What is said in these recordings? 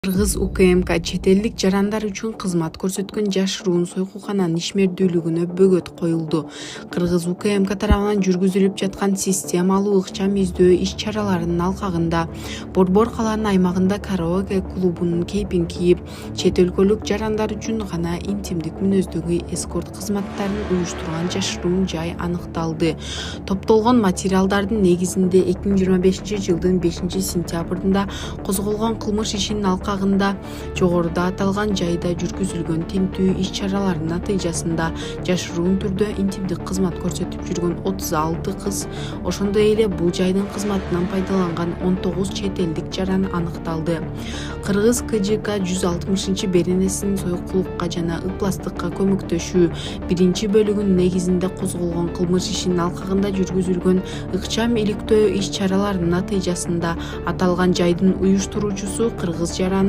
Кыргыз УКМК чет элдик жарандар үчүн кызмат көрсөткөн жашыруун сойкуукананын ишмердүүлүгүнө бөгөт коюлду. Кыргыз УКМК тарабынан жүргүзүлүп жаткан системалуу ыкчам издөө иш-чараларынын алкагында Борбор калаанын аймагында караоке клубунун кейпин кийип, чет өлкөлүк жарандар үчүн гана интимдик мүнөздөгү эскорт кызматтарын уюштурган жашыруун жай аныкталды. Топтолгон материалдардын негизинде 2025-жылдын 5-сентябрында козголгон кылмыш ишинин алкагында жогоруда аталган жайда жүргүзүлгөн тинтүү иш-чаралардын натыйжасында жашыруун түрдө интимдик кызмат көрсөтүп жүргөн 36 кыз, ошондой эле бул жайдын кызматынан пайдаланган 19 чет элдик жаран аныкталды. Кыргыз КЖК 160-беренесинин сойкулукка жана ыпластыкка көмөктөшүү 1-бөлүгүнүн негизинде козголгон кылмыш ишинин алкагында жүргүзүлгөн ыкчам иликтөө иш-чараларынын натыйжасында аталган жайдын уюштуруучусу кыргыз жараны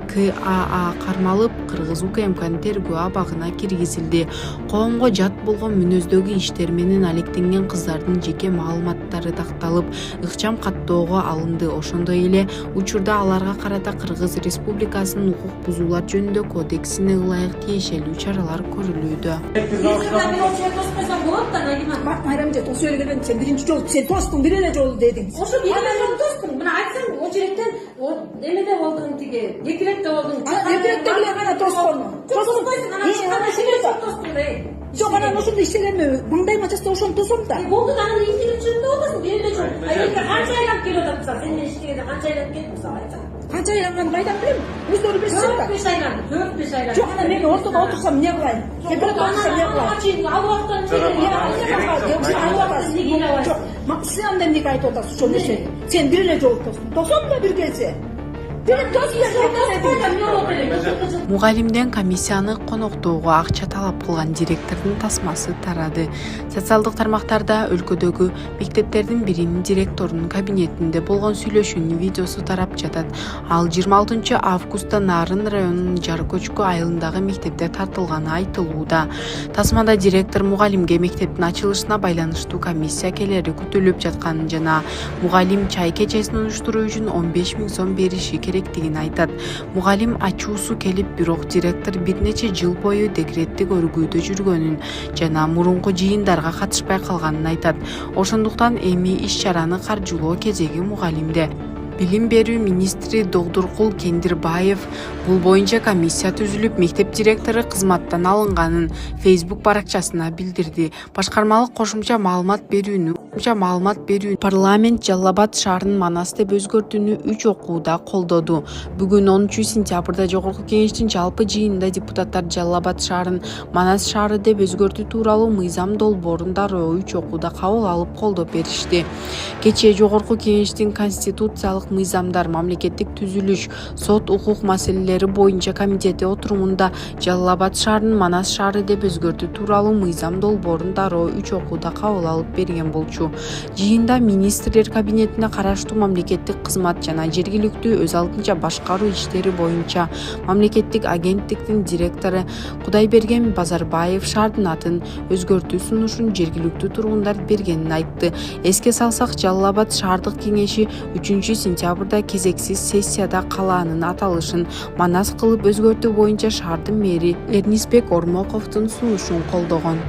КАА кармалып, Кыргыз УКМКнын тергөө абагына киргизилди. Коомго жат болгон мүнөздөгү иштер менен алектенген кыздардын жеке маалыматтары такталып, ыкчам каттоого алынды. Ошондой эле учурда аларга карата Кыргыз Республикасынын укук бузуулар жөнүндө кодексине ылайык тиешелүү чаралар көрүлүүдө. Майрамжан тосуп эле сен биринчи жолу сен тостуң, бир эле жолу дедиң. Ошо бир эле жолу тостуң. Мына айтсаң, о жерден эмеде болдуң тиги, Декретте болдуң. Декретте биле гана тоскону. Тоскойсуң, анан чыгып тостуң да. Жок, анан ошондо иштегенме? Маңдайыма жаста ошону тосом да. Болду да, анан интилип чыгып отурсуң, бир эле жолу. Канча айланып келип атасың? Сен менен иштегенде канча айланып келип мисалы айтсаң? Канча айланганын кайдан билем? Өздөрү билишет да. 4-5 айлан, 4-5 айлан. Жок, анан мен ортодо отурсам эмне кылайын? Температура отурсам эмне кылайын? Ал убакыттан Жок, сиз анда эмнеге айтып атасыз ошол нерсени? Сен бир эле жолу тостуң. Тосом да бир келсе. Мугалимден комиссияны коноктоого акча талап кылган директордун тасмасы тарады. Социалдык тармактарда өлкөдөгү мектептердин биринин директорунун кабинетинде болгон сүйлөшүүнүн видеосу тарап жатат. Ал 26 августта Нарын районунун Жаркөчкү айылындагы мектепте тартылганы айтылууда. Тасмада директор мугалимге мектептин ачылышына байланыштуу комиссия келери күтүлүп жатканын жана мугалим чай кечесин уюштуруу үчүн 15 000 сом бериши керектигин айтат. Мугалим ачуусу келип, бирок директор бир нече жыл бою декреттик өргүүдө жүргөнүн жана мурунку жыйындарга катышпай калганын айтат. Ошондуктан эми иш-чараны каржылоо кезеги мугалимде. Билим берүү министри Догдуркул Кендирбаев бул боюнча комиссия түзүлүп, мектеп директору кызматтан алынганын Facebook баракчасына билдирди. Башкармалык кошумча маалымат берүүнү парламент Жалал Абад шаарынын Манас деп өзгөртүүнү 3 окууда колдоду. Бүгүн 13-сентябрда жогорку кеңештин жалпы жыйынында депутаттар Жалал Абад шаарын Манас шаары деп өзгөртүү тууралуу мыйзам долбоорун дароо 3 окууда кабыл алып колдоп беришти. Кечээ жогорку кеңештин конституциялык мыйзамдар, мамлекеттик түзүлүш, сот укук маселелери боюнча комитети отурумунда Жалал Абад шаарынын Манас шаары деп өзгөртүү тууралуу мыйзам долбоорун дароо 3 окууда кабыл алып берген болчу. Жыйында министрлер кабинетине караштуу мамлекеттик кызмат жана жергиликтүү өз алдынча башкаруу иштери боюнча мамлекеттик агенттиктин директору Кудайберген Базарбаев шаардын атын өзгөртүү сунушун жергиликтүү тургундар бергенин айтты. Эске салсак, Жалал Абад шаардык кеңеши 3-сентябрда кезексиз сессияда калаанын аталышын Манас кылып өзгөртүү боюнча шаардын мэри Эрнисбек Ормоковдун сунушун колдогон.